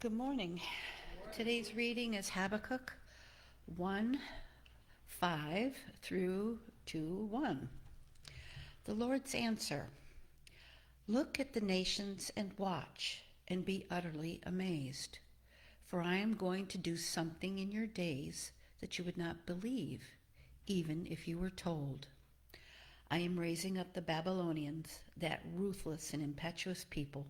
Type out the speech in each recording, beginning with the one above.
Good morning. Today's reading is Habakkuk 1:5 through 2:1. The Lord's answer. Look at the nations and watch and be utterly amazed. For I am going to do something in your days that you would not believe, even if you were told. I am raising up the Babylonians, that ruthless and impetuous people,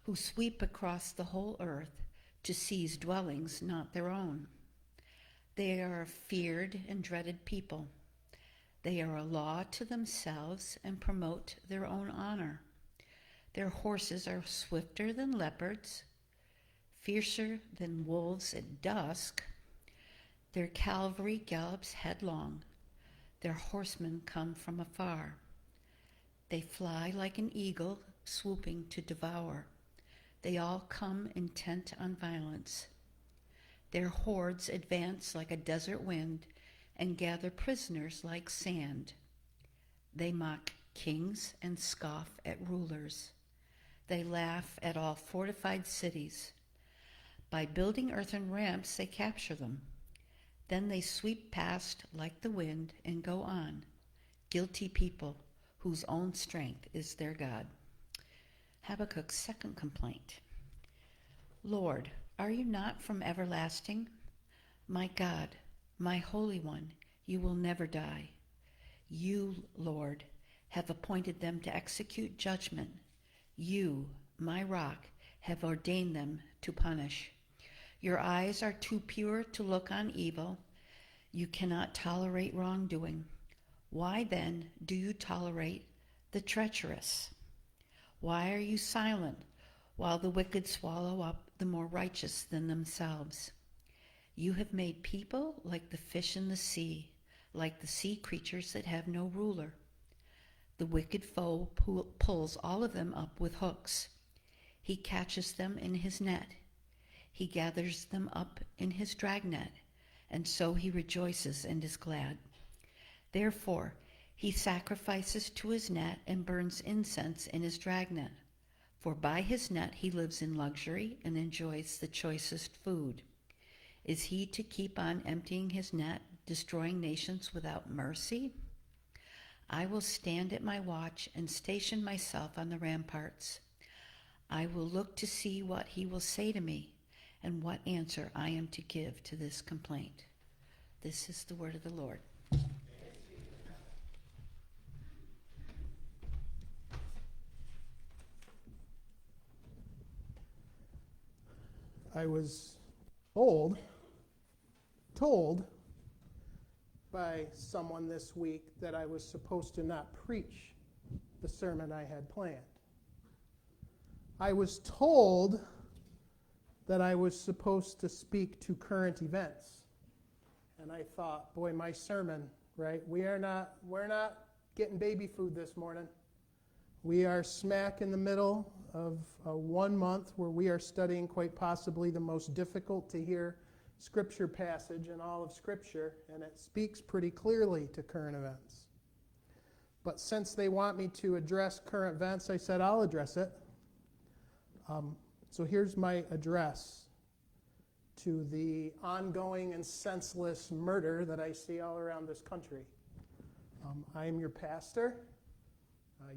who sweep across the whole earth to seize dwellings not their own. They are a feared and dreaded people. They are a law to themselves and promote their own honor. Their horses are swifter than leopards, fiercer than wolves at dusk. Their cavalry gallops headlong. Their horsemen come from afar. They fly like an eagle swooping to devour. They all come intent on violence. Their hordes advance like a desert wind and gather prisoners like sand. They mock kings and scoff at rulers. They laugh at all fortified cities. By building earthen ramps, they capture them. Then they sweep past like the wind and go on, guilty people whose own strength is their God. Habakkuk's second complaint. Lord, are you not from everlasting? My God, my Holy One, you will never die. You, Lord, have appointed them to execute judgment. You, my rock, have ordained them to punish. Your eyes are too pure to look on evil. You cannot tolerate wrongdoing. Why then do you tolerate the treacherous? Why are you silent while the wicked swallow up the more righteous than themselves? You have made people like the fish in the sea, like the sea creatures that have no ruler. The wicked foe pulls all of them up with hooks. He catches them in his net. He gathers them up in his dragnet, and so he rejoices and is glad. Therefore, he sacrifices to his net and burns incense in his dragnet. For by his net he lives in luxury and enjoys the choicest food. Is he to keep on emptying his net, destroying nations without mercy? I will stand at my watch and station myself on the ramparts. I will look to see what he will say to me and what answer I am to give to this complaint. This is the word of the Lord. I was told by someone this week that I was supposed to not preach the sermon I had planned. I was told that I was supposed to speak to current events. And I thought, boy, my sermon, right? We're not getting baby food this morning. We are smack in the middle of 1 month where we are studying quite possibly the most difficult to hear scripture passage in all of Scripture, and it speaks pretty clearly to current events. But since they want me to address current events, I said I'll address it. So here's my address to the ongoing and senseless murder that I see all around this country. I am your pastor.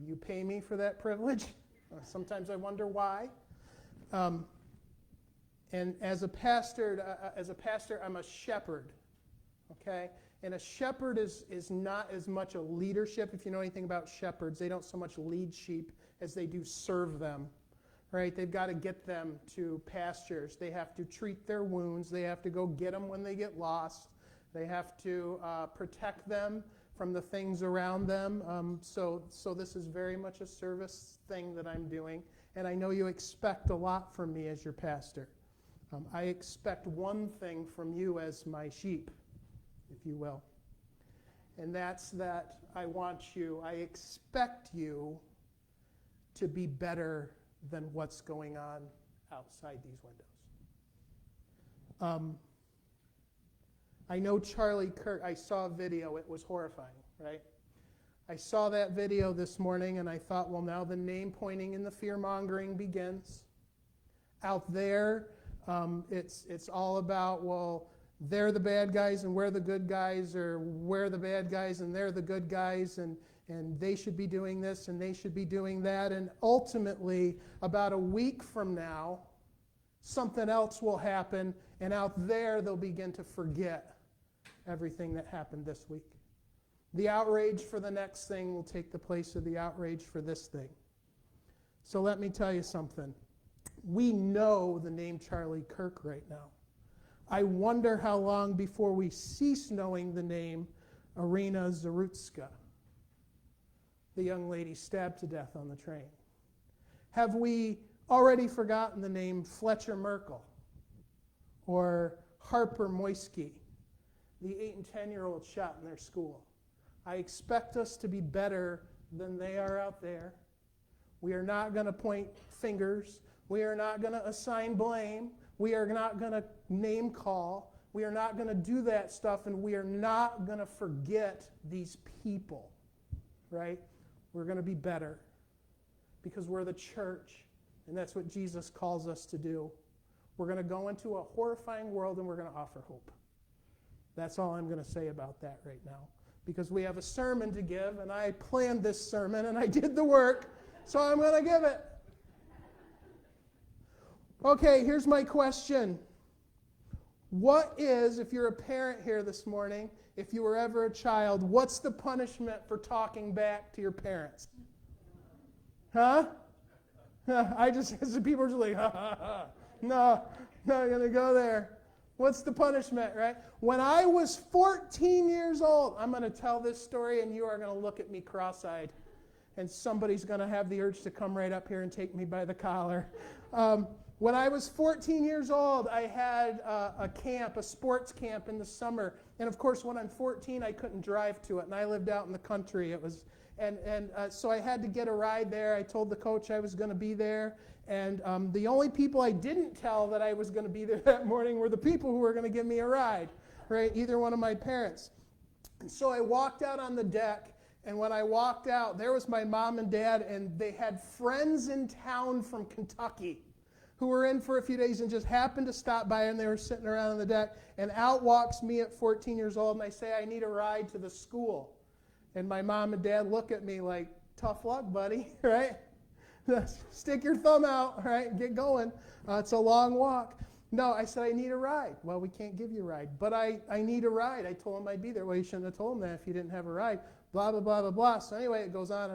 You pay me for that privilege. Sometimes I wonder why. And as a pastor, I'm a shepherd. Okay, and a shepherd is not as much a leadership. If you know anything about shepherds, they don't so much lead sheep as they do serve them. Right? They've got to get them to pastures. They have to treat their wounds. They have to go get them when they get lost. They have to protect them from the things around them. So this is very much a service thing that I'm doing. And I know you expect a lot from me as your pastor. I expect one thing from you as my sheep, if you will. And that's that I expect you to be better than what's going on outside these windows. I know Charlie Kirk, I saw a video, it was horrifying, right? I saw that video this morning and I thought, well, now the name pointing and the fear mongering begins. Out there, It's all about, well, they're the bad guys and we're the good guys, or we're the bad guys and they're the good guys, and they should be doing this and they should be doing that. And ultimately, about a week from now, something else will happen, and out there they'll begin to forget everything that happened this week. The outrage for the next thing will take the place of the outrage for this thing. So let me tell you something. We know the name Charlie Kirk right now. I wonder how long before we cease knowing the name Irina Zarutska, the young lady stabbed to death on the train. Have we already forgotten the name Fletcher Merkel or Harper Moisky, the 8 and 10-year-old shot in their school? I expect us to be better than they are out there. We are not going to point fingers. We are not going to assign blame. We are not going to name call. We are not going to do that stuff, and we are not going to forget these people, right? We're going to be better because we're the church, and that's what Jesus calls us to do. We're going to go into a horrifying world, and we're going to offer hope. That's all I'm going to say about that right now, because we have a sermon to give, and I planned this sermon, and I did the work, so I'm going to give it. Okay, here's my question. What is, if you're a parent here this morning, if you were ever a child, what's the punishment for talking back to your parents? Huh? I just, people are just like, ha, ha, ha. No, not going to go there. What's the punishment, right? When I was 14 years old, I'm going to tell this story, and you are going to look at me cross-eyed, and somebody's going to have the urge to come right up here and take me by the collar. When I was 14 years old, I had a sports camp in the summer. And of course, when I'm 14, I couldn't drive to it, and I lived out in the country. So I had to get a ride there. I told the coach I was going to be there. And the only people I didn't tell that I was going to be there that morning were the people who were going to give me a ride, right? Either one of my parents. And so I walked out on the deck, and when I walked out, there was my mom and dad, and they had friends in town from Kentucky who were in for a few days and just happened to stop by, and they were sitting around on the deck. And out walks me at 14 years old, and I say, I need a ride to the school. And my mom and dad look at me like, tough luck, buddy, right? Stick your thumb out, right? Get going. It's a long walk. No, I said, I need a ride. Well, we can't give you a ride, but I need a ride. I told him I'd be there. Well, you shouldn't have told him that if you didn't have a ride. Blah, blah, blah, blah, blah. So anyway, it goes on.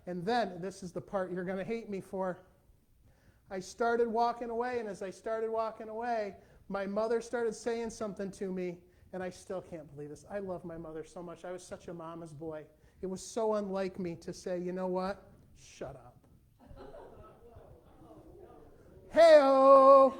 And then, this is the part you're going to hate me for. I started walking away, and as I started walking away, my mother started saying something to me, and I still can't believe this. I love my mother so much. I was such a mama's boy. It was so unlike me to say, you know what? Shut up. Hey-oh!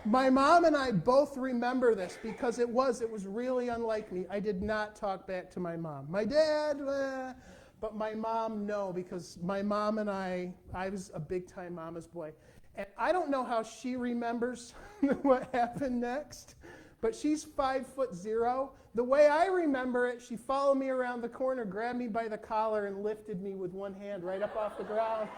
My mom and I both remember this because it was really unlike me. I did not talk back to my mom. My dad, but my mom, no, because my mom and I was a big-time mama's boy. And I don't know how she remembers what happened next, but she's 5'0". The way I remember it, she followed me around the corner, grabbed me by the collar, and lifted me with one hand right up off the ground.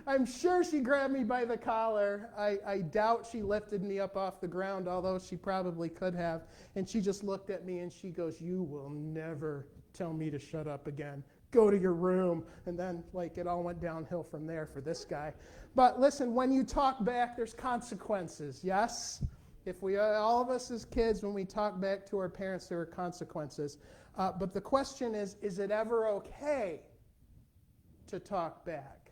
I'm sure she grabbed me by the collar. I doubt she lifted me up off the ground, although she probably could have. And she just looked at me and she goes, you will never tell me to shut up again. Go to your room. And then, it all went downhill from there for this guy. But listen, when you talk back, there's consequences, yes? If all of us as kids, when we talk back to our parents, there are consequences. But the question is it ever okay to talk back?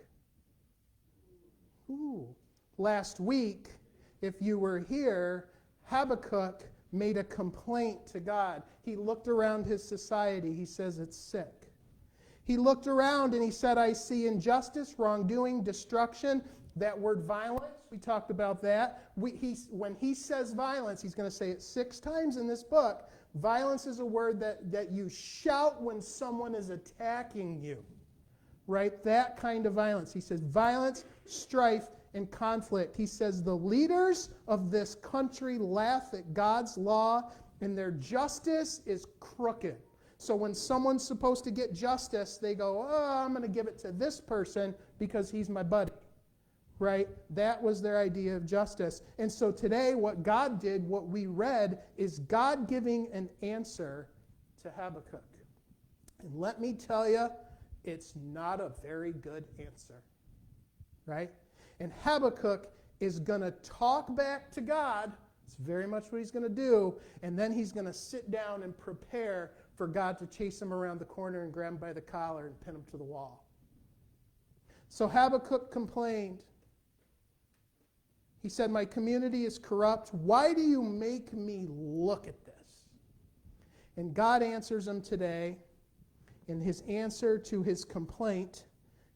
Ooh. Last week, if you were here, Habakkuk made a complaint to God. He looked around his society. He says it's sick. He looked around and he said, I see injustice, wrongdoing, destruction. That word violence, we talked about that. When he says violence, he's going to say it 6 times in this book. Violence is a word that you shout when someone is attacking you, right? That kind of violence. He says violence, strife, and conflict. He says the leaders of this country laugh at God's law, and their justice is crooked. So when someone's supposed to get justice, they go, oh, I'm going to give it to this person because he's my buddy. Right? That was their idea of justice. And so today, what God did, what we read, is God giving an answer to Habakkuk. And let me tell you, it's not a very good answer. Right? And Habakkuk is going to talk back to God. It's very much what he's going to do. And then he's going to sit down and prepare for God to chase him around the corner and grab him by the collar and pin him to the wall. So Habakkuk complained. He said, my community is corrupt. Why do you make me look at this? And God answers him today in his answer to his complaint.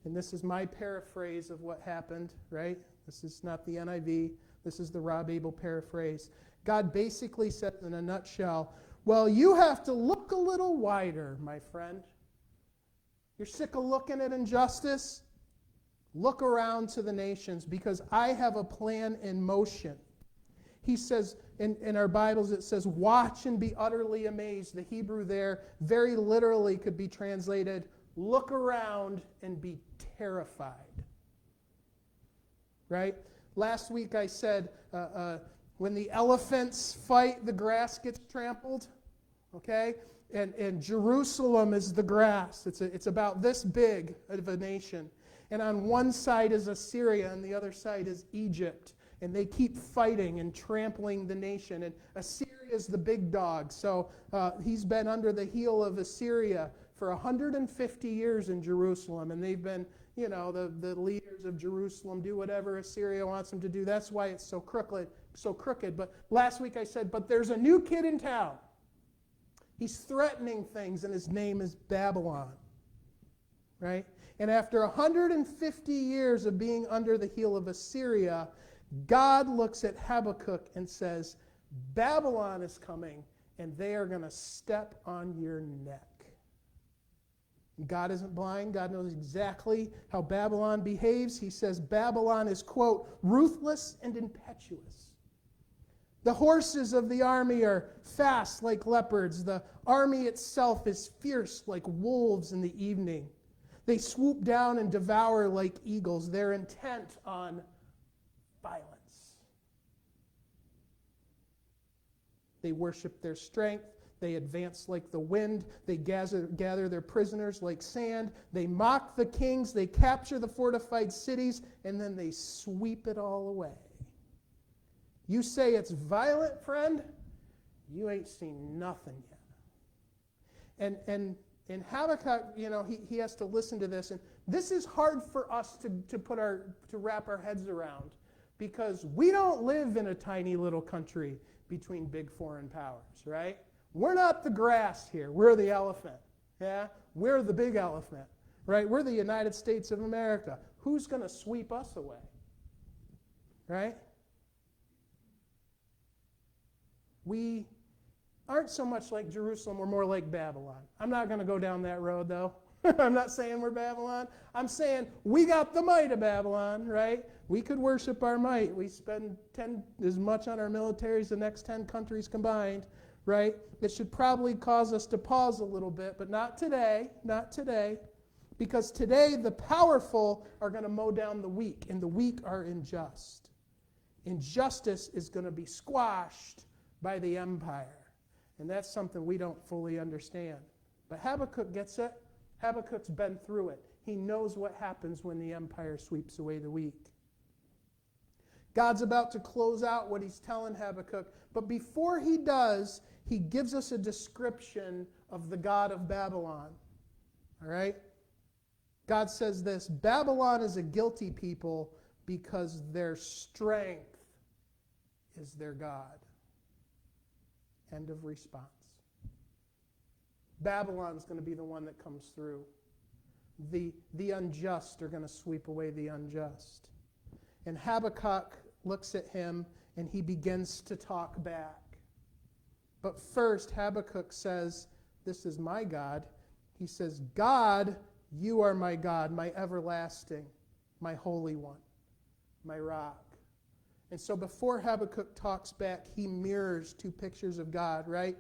And this is my paraphrase of what happened, right? This is not the NIV. This is the Rob Abel paraphrase. God basically said in a nutshell, well, you have to look a little wider, my friend. You're sick of looking at injustice? Look around to the nations, because I have a plan in motion. He says, in our Bibles it says, watch and be utterly amazed. The Hebrew there very literally could be translated, look around and be terrified. Right? Last week I said, when the elephants fight, the grass gets trampled. Okay? And Jerusalem is the grass. It's about this big of a nation. And on one side is Assyria, and the other side is Egypt. And they keep fighting and trampling the nation. And Assyria is the big dog. So he's been under the heel of Assyria for 150 years in Jerusalem. And they've been, the leaders of Jerusalem do whatever Assyria wants them to do. That's why it's so crooked. But last week I said, but there's a new kid in town. He's threatening things, and his name is Babylon. Right? And after 150 years of being under the heel of Assyria, God looks at Habakkuk and says, Babylon is coming, and they are going to step on your neck. God isn't blind. God knows exactly how Babylon behaves. He says Babylon is, quote, ruthless and impetuous. The horses of the army are fast like leopards. The army itself is fierce like wolves in the evening. They swoop down and devour like eagles. They're intent on violence. They worship their strength. They advance like the wind. They gather their prisoners like sand. They mock the kings. They capture the fortified cities, and then they sweep it all away. You say it's violent, friend? You ain't seen nothing yet. And Habakkuk, he has to listen to this, and this is hard for us to wrap our heads around, because we don't live in a tiny little country between big foreign powers, right? We're not the grass here. We're the elephant. Yeah? We're the big elephant, right? We're the United States of America. Who's going to sweep us away? Right? We aren't so much like Jerusalem. We're more like Babylon. I'm not going to go down that road, though. I'm not saying we're Babylon. I'm saying we got the might of Babylon, right? We could worship our might. We spend as much on our military as the next 10 countries combined, right? It should probably cause us to pause a little bit, but not today, because today the powerful are going to mow down the weak, and the weak are unjust. Injustice is going to be squashed by the empire, and that's something we don't fully understand. But Habakkuk gets it. Habakkuk's been through it. He knows what happens when the empire sweeps away the weak. God's about to close out what he's telling Habakkuk, but before he does, he gives us a description of the God of Babylon. All right? God says this, Babylon is a guilty people because their strength is their God. End of response. Babylon's going to be the one that comes through. The unjust are going to sweep away the unjust. And Habakkuk looks at him and he begins to talk back. But first, Habakkuk says, this is my God. He says, God, you are my God, my everlasting, my holy one, my rock. And so before Habakkuk talks back, he mirrors two pictures of God, right?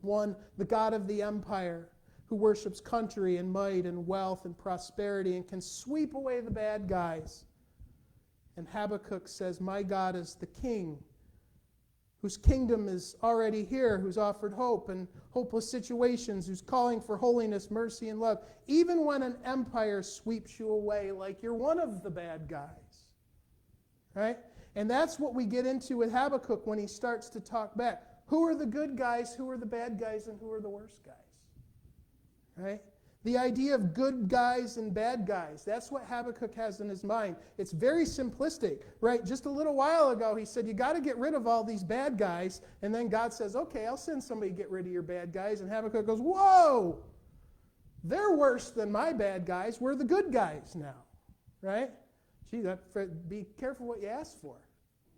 one, the God of the empire, who worships country and might and wealth and prosperity and can sweep away the bad guys. And Habakkuk says, my God is the king, whose kingdom is already here, who's offered hope in hopeless situations, who's calling for holiness, mercy, and love, even when an empire sweeps you away like you're one of the bad guys. Right? And that's what we get into with Habakkuk when he starts to talk back. Who are the good guys, who are the bad guys, and who are the worst guys? Right? The idea of good guys and bad guys, that's what Habakkuk has in his mind. It's very simplistic, right? Just a little while ago, he said, you got to get rid of all these bad guys. And then God says, okay, I'll send somebody to get rid of your bad guys. And Habakkuk goes, whoa, they're worse than my bad guys. We're the good guys now, right? Gee, be careful what you ask for.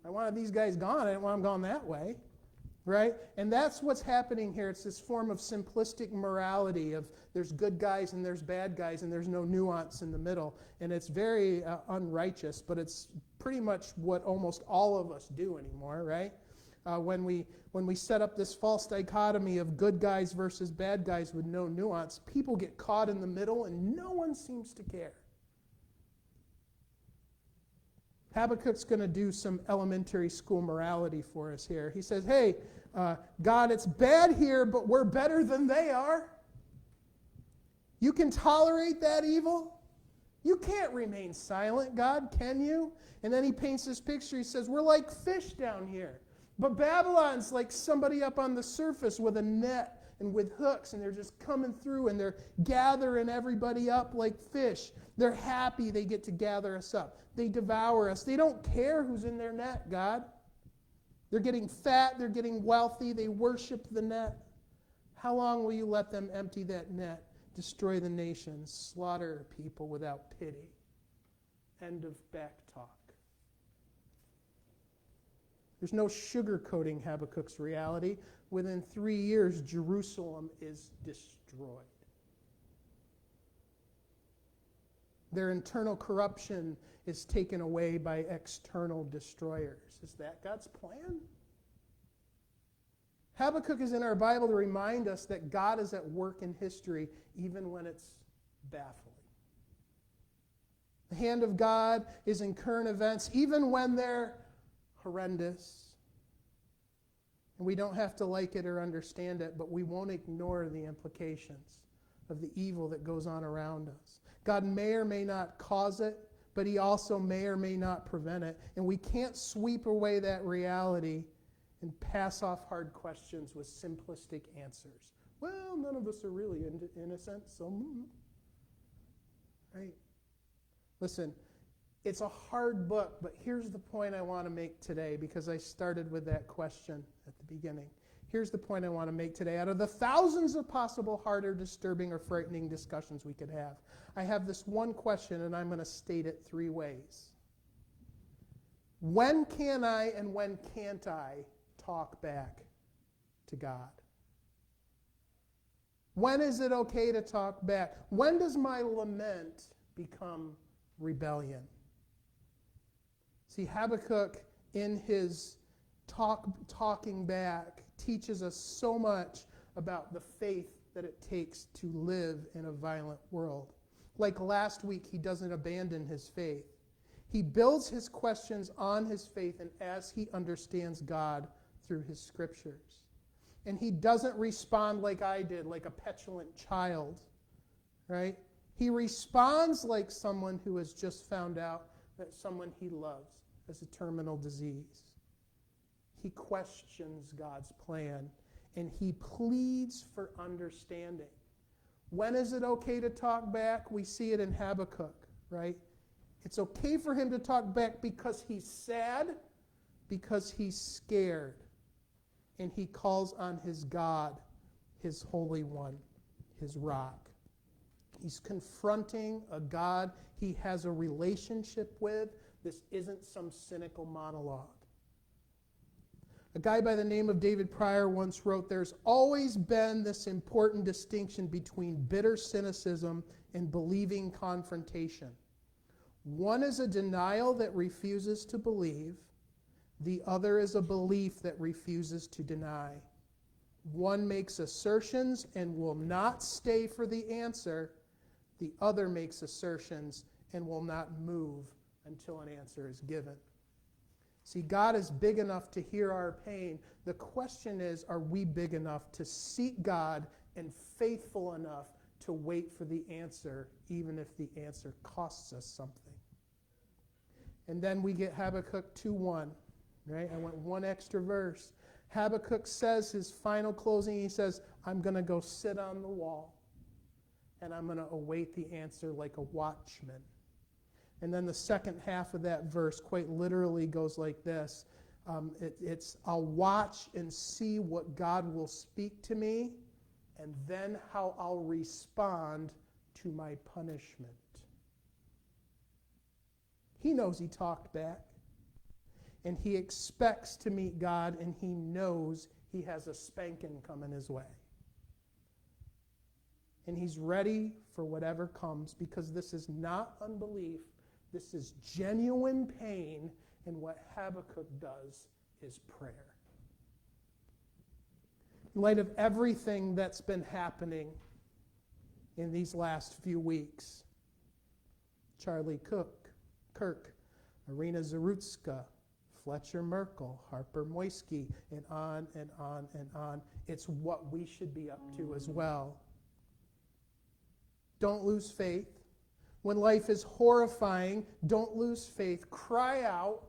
I wanted these guys gone. I didn't want them gone that way. Right? And that's what's happening here. It's this form of simplistic morality of there's good guys and there's bad guys and there's no nuance in the middle. And it's very unrighteous, but it's pretty much what almost all of us do anymore, right? When we set up this false dichotomy of good guys versus bad guys with no nuance, people get caught in the middle and no one seems to care. Habakkuk's going to do some elementary school morality for us here. He says, hey, God, it's bad here, but we're better than they are. You can tolerate that evil? You can't remain silent, God, can you? And then he paints this picture. He says, we're like fish down here. But Babylon's like somebody up on the surface with a net and with hooks, and they're just coming through, and they're gathering everybody up like fish. They're happy they get to gather us up. They devour us. They don't care who's in their net, God. They're getting fat. They're getting wealthy. They worship the net. How long will you let them empty that net, destroy the nations, slaughter people without pity? End of back talk. There's no sugarcoating Habakkuk's reality. Within 3 years, Jerusalem is destroyed. Their internal corruption is taken away by external destroyers. Is that God's plan? Habakkuk is in our Bible to remind us that God is at work in history even when it's baffling. The hand of God is in current events even when they're horrendous. And we don't have to like it or understand it, but we won't ignore the implications of the evil that goes on around us. God may or may not cause it, but he also may or may not prevent it. And we can't sweep away that reality and pass off hard questions with simplistic answers. Well, none of us are really innocent, so... Right? Listen, it's a hard book, but here's the point I want to make today, because I started with that question at the beginning. Here's the point I want to make today. Out of the thousands of possible harder, disturbing, or frightening discussions we could have, I have this one question, and I'm going to state it 3 ways. When can I and when can't I talk back to God? When is it okay to talk back? When does my lament become rebellion? See, Habakkuk, in his talking back, teaches us so much about the faith that it takes to live in a violent world. Like last week, he doesn't abandon his faith. He builds his questions on his faith and as he understands God through his scriptures. And he doesn't respond like I did, like a petulant child, right? He responds like someone who has just found out that someone he loves has a terminal disease. He questions God's plan, and he pleads for understanding. When is it okay to talk back? We see it in Habakkuk, right? It's okay for him to talk back because he's sad, because he's scared, and he calls on his God, his Holy One, his rock. He's confronting a God he has a relationship with. This isn't some cynical monologue. A guy by the name of David Pryor once wrote, "There's always been this important distinction between bitter cynicism and believing confrontation. One is a denial that refuses to believe. The other is a belief that refuses to deny. One makes assertions and will not stay for the answer. The other makes assertions and will not move until an answer is given. See, God is big enough to hear our pain. The question is, are we big enough to seek God and faithful enough to wait for the answer, even if the answer costs us something? And then we get Habakkuk 2:1, right? I went one extra verse. Habakkuk says his final closing, he says, I'm going to go sit on the wall, and I'm going to await the answer like a watchman. And then the second half of that verse quite literally goes like this. It's, I'll watch and see what God will speak to me, and then how I'll respond to my punishment. He knows he talked back, and he expects to meet God, and he knows he has a spanking coming his way. And he's ready for whatever comes, because this is not unbelief. This is genuine pain, and what Habakkuk does is prayer. In light of everything that's been happening in these last few weeks, Charlie Kirk, Irina Zarutska, Fletcher Merkel, Harper Moisky, and on and on and on. It's what we should be up to as well. Don't lose faith. When life is horrifying, don't lose faith. Cry out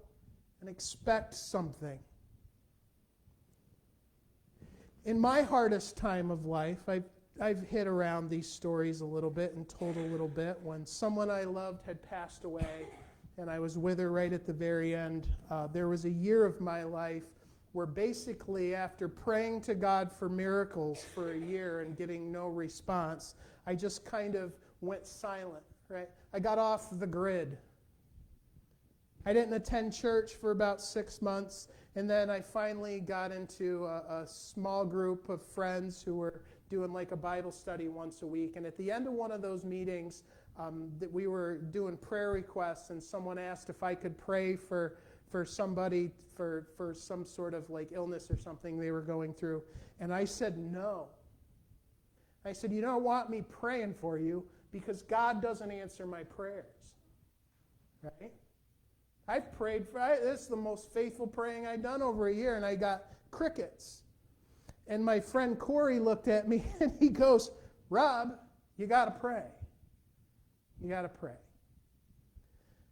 and expect something. In my hardest time of life, I've hit around these stories a little bit and told a little bit. When someone I loved had passed away, and I was with her right at the very end, there was a year of my life where basically after praying to God for miracles for a year and getting no response, I just kind of went silent. Right? I got off the grid. I didn't attend church for about 6 months, and then I finally got into a small group of friends who were doing like a Bible study once a week. And at the end of one of those meetings, that we were doing prayer requests, and someone asked if I could pray for somebody for some sort of like illness or something they were going through. And I said no. I said, you don't want me praying for you, because God doesn't answer my prayers, right? I've prayed this is the most faithful praying I've done over a year, and I got crickets. And my friend Corey looked at me, and he goes, Rob, you got to pray. You got to pray.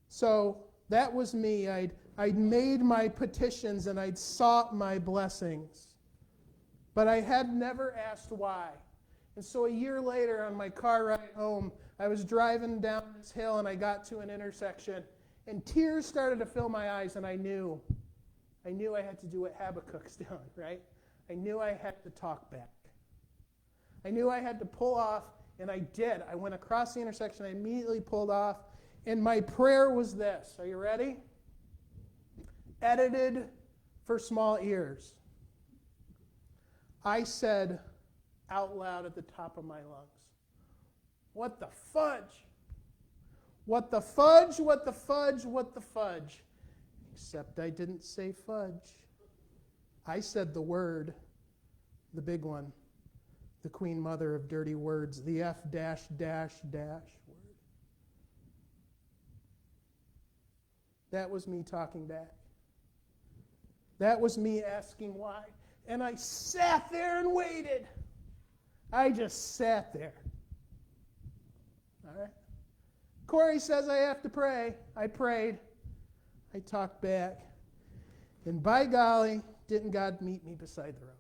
So that was me. I'd made my petitions, and I'd sought my blessings. But I had never asked why. And so a year later, on my car ride home, I was driving down this hill, and I got to an intersection, and tears started to fill my eyes, and I knew I had to do what Habakkuk's done, right? I knew I had to talk back. I knew I had to pull off, and I did. I went across the intersection, I immediately pulled off, and my prayer was this. Are you ready? Edited for small ears. I said out loud at the top of my lungs, what the fudge? What the fudge, what the fudge, what the fudge? Except I didn't say fudge. I said the word, the big one, the queen mother of dirty words, the F dash dash dash word. That was me talking back. That was me asking why. And I sat there and waited. I just sat there. All right? Corey says I have to pray. I prayed. I talked back. And by golly, didn't God meet me beside the road?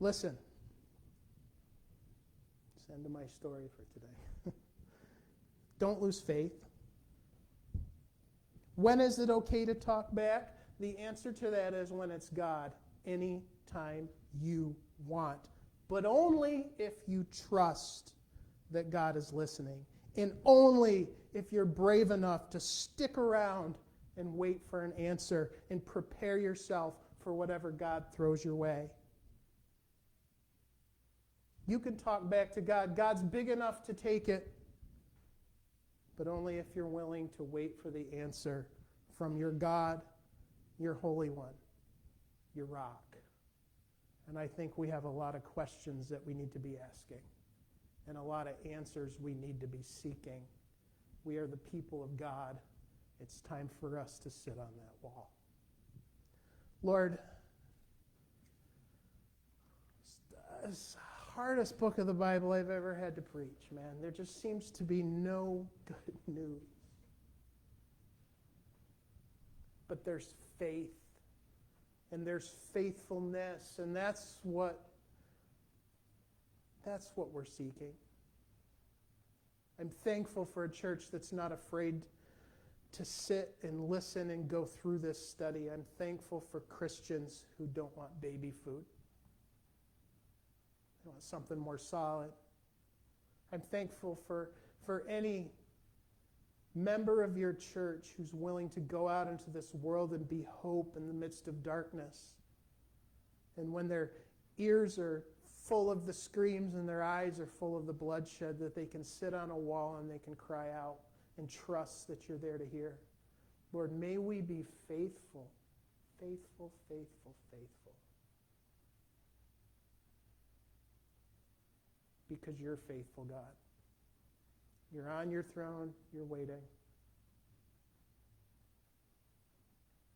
Listen. It's the end of my story for today. Don't lose faith. When is it okay to talk back? The answer to that is when it's God. Anytime you want. But only if you trust that God is listening. And only if you're brave enough to stick around and wait for an answer and prepare yourself for whatever God throws your way. You can talk back to God. God's big enough to take it, but only if you're willing to wait for the answer from your God, your Holy One, your rock. And I think we have a lot of questions that we need to be asking and a lot of answers we need to be seeking. We are the people of God. It's time for us to sit on that wall. Lord, it's the hardest book of the Bible I've ever had to preach, man. There just seems to be no good news. But there's faith, and there's faithfulness, and that's what we're seeking. I'm thankful for a church that's not afraid to sit and listen and go through this study. I'm thankful for Christians who don't want baby food. They want something more solid. I'm thankful for any member of your church who's willing to go out into this world and be hope in the midst of darkness. And when their ears are full of the screams and their eyes are full of the bloodshed, that they can sit on a wall and they can cry out and trust that you're there to hear. Lord, may we be faithful, faithful, faithful, faithful. Because you're faithful, God. You're on your throne, you're waiting.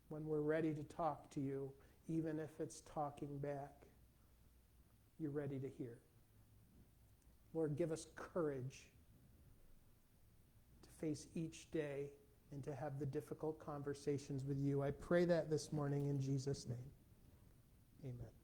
When we're ready to talk to you, even if it's talking back, you're ready to hear. Lord, give us courage to face each day and to have the difficult conversations with you. I pray that this morning in Jesus' name. Amen.